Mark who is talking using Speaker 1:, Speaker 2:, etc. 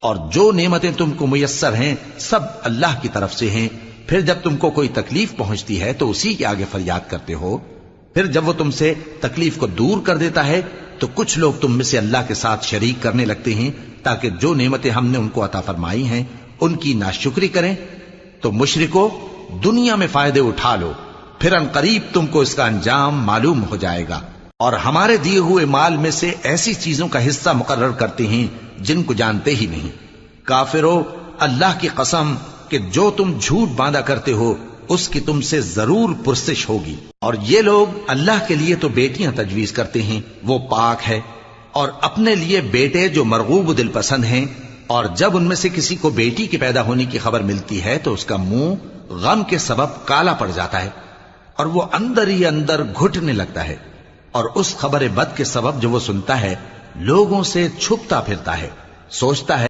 Speaker 1: اور جو نعمتیں تم کو میسر ہیں سب اللہ کی طرف سے ہیں. پھر جب تم کو کوئی تکلیف پہنچتی ہے تو اسی کے آگے فریاد کرتے ہو. پھر جب وہ تم سے تکلیف کو دور کر دیتا ہے تو کچھ لوگ تم میں سے اللہ کے ساتھ شریک کرنے لگتے ہیں تاکہ جو نعمتیں ہم نے ان کو عطا فرمائی ہیں ان کی ناشکری کریں. تو مشرکو دنیا میں فائدے اٹھا لو، پھر ان قریب تم کو اس کا انجام معلوم ہو جائے گا. اور ہمارے دیے ہوئے مال میں سے ایسی چیزوں کا حصہ مقرر کرتے ہیں جن کو جانتے ہی نہیں. کافرو اللہ کی قسم کہ جو تم جھوٹ باندھا کرتے ہو اس کی تم سے ضرور پرسش ہوگی. اور یہ لوگ اللہ کے لیے تو بیٹیاں تجویز کرتے ہیں، وہ پاک ہے، اور اپنے لیے بیٹے جو مرغوب دل پسند ہیں. اور جب ان میں سے کسی کو بیٹی کے پیدا ہونے کی خبر ملتی ہے تو اس کا منہ غم کے سبب کالا پڑ جاتا ہے اور وہ اندر ہی اندر گھٹنے لگتا ہے. اور اس خبر بد کے سبب جو وہ سنتا ہے لوگوں سے چھپتا پھرتا ہے، سوچتا ہے